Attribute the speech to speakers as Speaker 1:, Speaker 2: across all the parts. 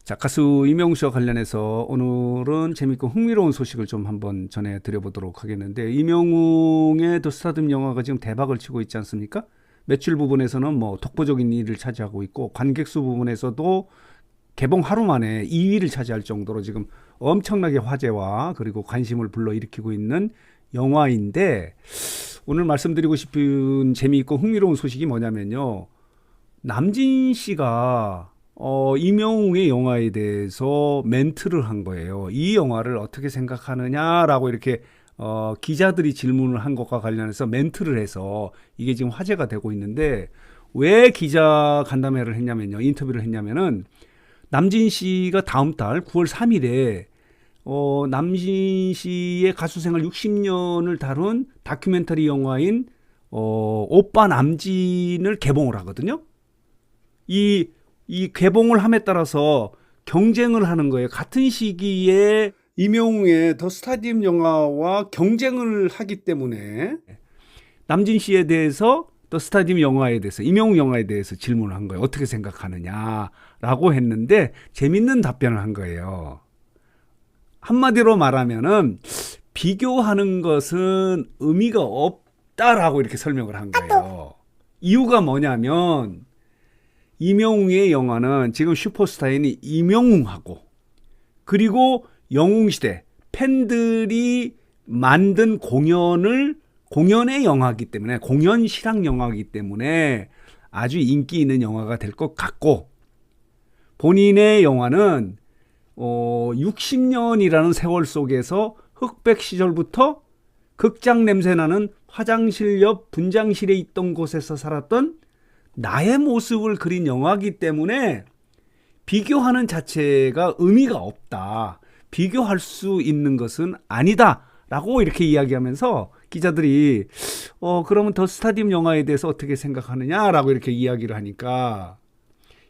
Speaker 1: 자, 가수 이명웅 씨와 관련해서 오늘은 재밌고 흥미로운 소식을 좀 한번 전해드려보도록 하겠는데, 이명웅의 더 스타덤 영화가 지금 대박을 치고 있지 않습니까? 매출 부분에서는 뭐 독보적인 2위를 차지하고 있고, 관객 수 부분에서도 개봉 하루 만에 2위를 차지할 정도로 지금 엄청나게 화제와 그리고 관심을 불러일으키고 있는 영화인데, 오늘 말씀드리고 싶은 재미있고 흥미로운 소식이 뭐냐면요. 남진 씨가 이명웅의 영화에 대해서 멘트를 한 거예요. 이 영화를 어떻게 생각하느냐라고 이렇게 기자들이 질문을 한 것과 관련해서 멘트를 해서 이게 지금 화제가 되고 있는데, 왜 기자 간담회를 했냐면요. 인터뷰를 했냐면은 남진 씨가 다음 달 9월 3일에 남진 씨의 가수 생활 60년을 다룬 다큐멘터리 영화인 오빠 남진을 개봉을 하거든요. 이 개봉을 함에 따라서 경쟁을 하는 거예요. 같은 시기에 이명웅의 더 스타디움 영화와 경쟁을 하기 때문에 남진 씨에 대해서 더 스타디움 영화에 대해서 이명웅 영화에 대해서 질문을 한 거예요. 어떻게 생각하느냐라고 했는데 재밌는 답변을 한 거예요. 한마디로 말하면은 비교하는 것은 의미가 없다라고 이렇게 설명을 한 거예요. 이유가 뭐냐면 이명웅의 영화는 지금 슈퍼스타인 이명웅하고 그리고 영웅시대 팬들이 만든 공연의 영화이기 때문에, 공연 실황 영화이기 때문에 아주 인기 있는 영화가 될 것 같고, 본인의 영화는 60년이라는 세월 속에서 흑백 시절부터 극장 냄새나는 화장실 옆 분장실에 있던 곳에서 살았던 나의 모습을 그린 영화이기 때문에 비교하는 자체가 의미가 없다. 비교할 수 있는 것은 아니다. 라고 이렇게 이야기하면서 기자들이 그러면 더 스타디움 영화에 대해서 어떻게 생각하느냐라고 이렇게 이야기를 하니까,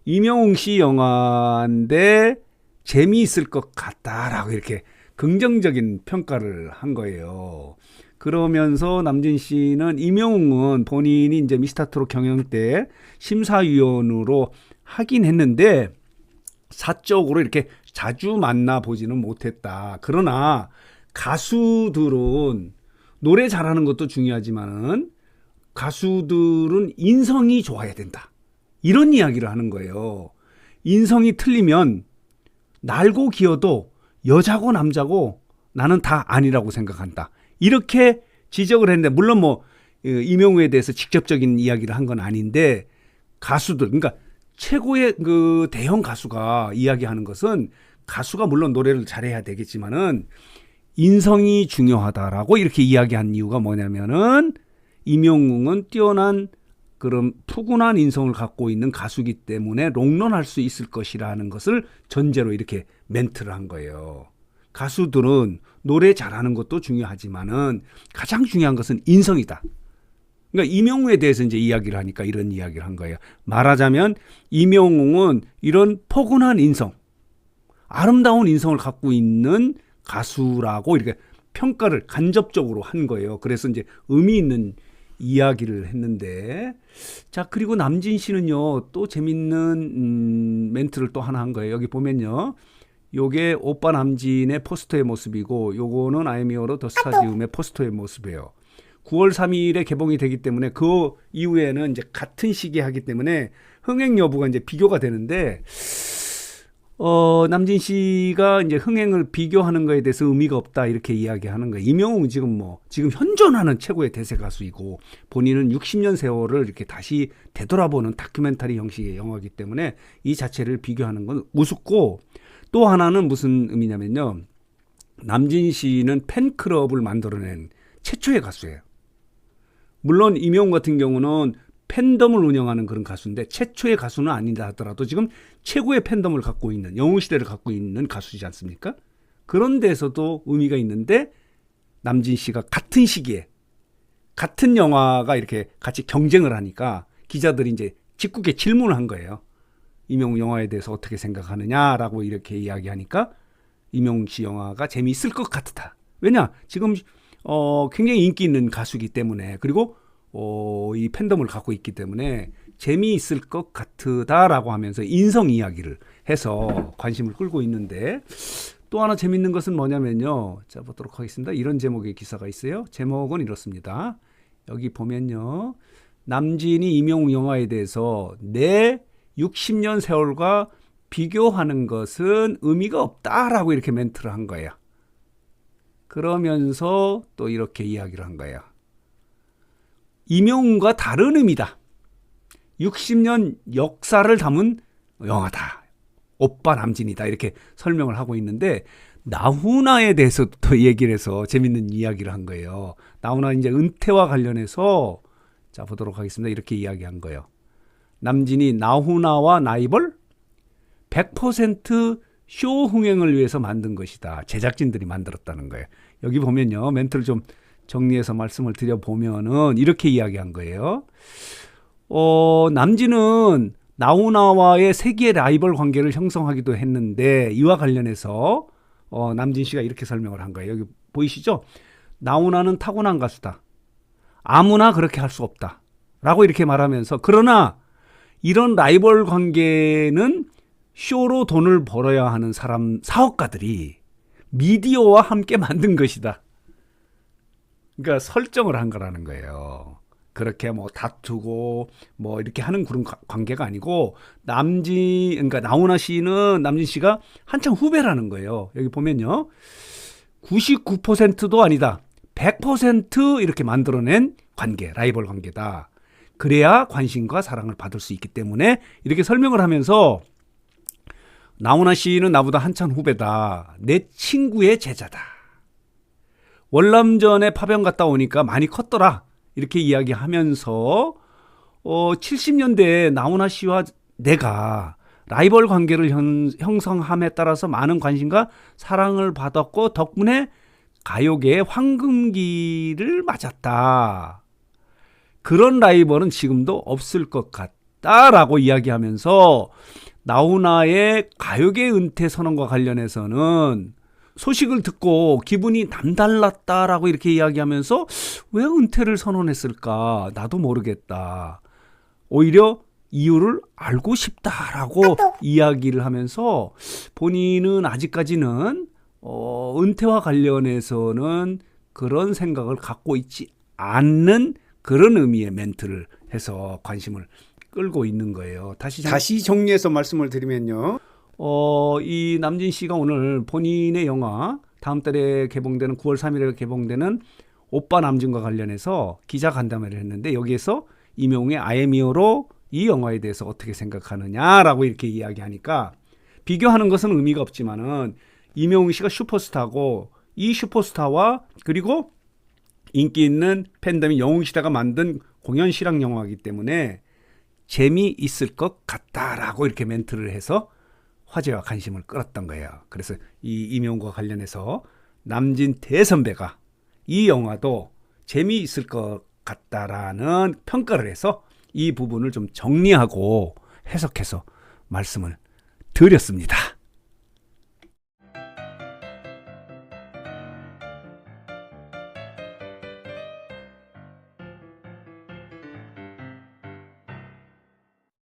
Speaker 1: 이명웅 씨 영화인데 재미있을 것 같다라고 이렇게 긍정적인 평가를 한 거예요. 그러면서 남진 씨는 이명웅은 본인이 이제 미스터트롯 경영 때 심사위원으로 하긴 했는데 사적으로 이렇게 자주 만나보지는 못했다. 그러나 가수들은 노래 잘하는 것도 중요하지만은 가수들은 인성이 좋아야 된다. 이런 이야기를 하는 거예요. 인성이 틀리면 날고 기어도 여자고 남자고 나는 다 아니라고 생각한다. 이렇게 지적을 했는데, 물론 뭐 이명우에 대해서 직접적인 이야기를 한 건 아닌데, 가수들, 그러니까 최고의 그 대형 가수가 이야기하는 것은, 가수가 물론 노래를 잘해야 되겠지만은 인성이 중요하다라고 이렇게 이야기한 이유가 뭐냐면은, 이명웅은 뛰어난 그런 푸근한 인성을 갖고 있는 가수이기 때문에 롱런할 수 있을 것이라는 것을 전제로 이렇게 멘트를 한 거예요. 가수들은 노래 잘하는 것도 중요하지만은 가장 중요한 것은 인성이다. 그러니까 이명웅에 대해서 이제 이야기를 하니까 이런 이야기를 한 거예요. 말하자면 이명웅은 이런 포근한 인성, 아름다운 인성을 갖고 있는 가수라고 이렇게 평가를 간접적으로 한 거예요. 그래서 이제 의미 있는 이야기를 했는데, 자, 그리고 남진 씨는요, 또 재밌는 멘트를 또 하나 한 거예요. 여기 보면요. 요게 오빠 남진의 포스터의 모습이고, 요거는 아이미어로 더 스타디움의 포스터의 모습이에요. 9월 3일에 개봉이 되기 때문에 그 이후에는 이제 같은 시기에 하기 때문에 흥행 여부가 이제 비교가 되는데, 남진 씨가 이제 흥행을 비교하는 거에 대해서 의미가 없다 이렇게 이야기하는 거예요. 이명웅은 지금 현존하는 최고의 대세 가수이고, 본인은 60년 세월을 이렇게 다시 되돌아보는 다큐멘터리 형식의 영화이기 때문에 이 자체를 비교하는 건 우습고, 또 하나는 무슨 의미냐면요. 남진 씨는 팬클럽을 만들어낸 최초의 가수예요. 물론 이명웅 같은 경우는 팬덤을 운영하는 그런 가수인데 최초의 가수는 아니다 하더라도 지금 최고의 팬덤을 갖고 있는, 영웅시대를 갖고 있는 가수지 않습니까? 그런 데서도 의미가 있는데, 남진 씨가 같은 시기에 같은 영화가 이렇게 같이 경쟁을 하니까 기자들이 이제 직국에 질문을 한 거예요. 이명웅 영화에 대해서 어떻게 생각하느냐라고 이렇게 이야기하니까 이명웅 씨 영화가 재미있을 것 같다. 왜냐? 지금 굉장히 인기 있는 가수이기 때문에, 그리고 이 팬덤을 갖고 있기 때문에 재미있을 것 같다라고 하면서 인성 이야기를 해서 관심을 끌고 있는데, 또 하나 재밌는 것은 뭐냐면요. 자, 보도록 하겠습니다. 이런 제목의 기사가 있어요. 제목은 이렇습니다. 여기 보면요. 남진이 임영웅 영화에 대해서 내 60년 세월과 비교하는 것은 의미가 없다라고 이렇게 멘트를 한 거예요. 그러면서 또 이렇게 이야기를 한 거예요. 임영웅과 다른 의미다. 60년 역사를 담은 영화다. 오빠 남진이다. 이렇게 설명을 하고 있는데, 나훈아에 대해서 또 얘기를 해서 재밌는 이야기를 한 거예요. 나훈아 이제 은퇴와 관련해서 자, 보도록 하겠습니다. 이렇게 이야기한 거예요. 남진이 나훈아와 나이벌 100% 쇼 흥행을 위해서 만든 것이다. 제작진들이 만들었다는 거예요. 여기 보면요. 멘트를 좀 정리해서 말씀을 드려보면은 이렇게 이야기한 거예요. 남진은 나훈아와의 세기의 라이벌 관계를 형성하기도 했는데, 이와 관련해서 남진 씨가 이렇게 설명을 한 거예요. 여기 보이시죠? 나훈아는 타고난 가수다. 아무나 그렇게 할 수 없다. 라고 이렇게 말하면서, 그러나 이런 라이벌 관계는 쇼로 돈을 벌어야 하는 사업가들이 미디어와 함께 만든 것이다. 그러니까 설정을 한 거라는 거예요. 그렇게 뭐 다투고 뭐 이렇게 하는 그런 관계가 아니고, 그러니까 나훈아 씨는 남진 씨가 한참 후배라는 거예요. 여기 보면요. 99%도 아니다. 100% 이렇게 만들어낸 관계, 라이벌 관계다. 그래야 관심과 사랑을 받을 수 있기 때문에 이렇게 설명을 하면서, 나훈아 씨는 나보다 한참 후배다. 내 친구의 제자다. 월남전에 파병 갔다 오니까 많이 컸더라. 이렇게 이야기하면서 70년대에 나훈아 씨와 내가 라이벌 관계를 형성함에 따라서 많은 관심과 사랑을 받았고, 덕분에 가요계의 황금기를 맞았다. 그런 라이벌은 지금도 없을 것 같다라고 이야기하면서, 나훈아의 가요계 은퇴 선언과 관련해서는 소식을 듣고 기분이 남달랐다라고 이렇게 이야기하면서, 왜 은퇴를 선언했을까? 나도 모르겠다. 오히려 이유를 알고 싶다라고 이야기를 하면서, 본인은 아직까지는 은퇴와 관련해서는 그런 생각을 갖고 있지 않는 그런 의미의 멘트를 해서 관심을 끌고 있는 거예요. 다시 정리해서 말씀을 드리면요. 이 남진 씨가 오늘 본인의 영화, 다음 달에 개봉되는 9월 3일에 개봉되는 오빠 남진과 관련해서 기자 간담회를 했는데, 여기에서 임영웅의 아이미어로 이 영화에 대해서 어떻게 생각하느냐라고 이렇게 이야기하니까, 비교하는 것은 의미가 없지만은 임영웅 씨가 슈퍼스타고, 이 슈퍼스타와 그리고 인기 있는 팬덤이 영웅시대가 만든 공연 실황 영화이기 때문에 재미있을 것 같다라고 이렇게 멘트를 해서 화제와 관심을 끌었던 거예요. 그래서 이 임영웅과 관련해서 남진 대선배가 이 영화도 재미있을 것 같다라는 평가를 해서 이 부분을 좀 정리하고 해석해서 말씀을 드렸습니다.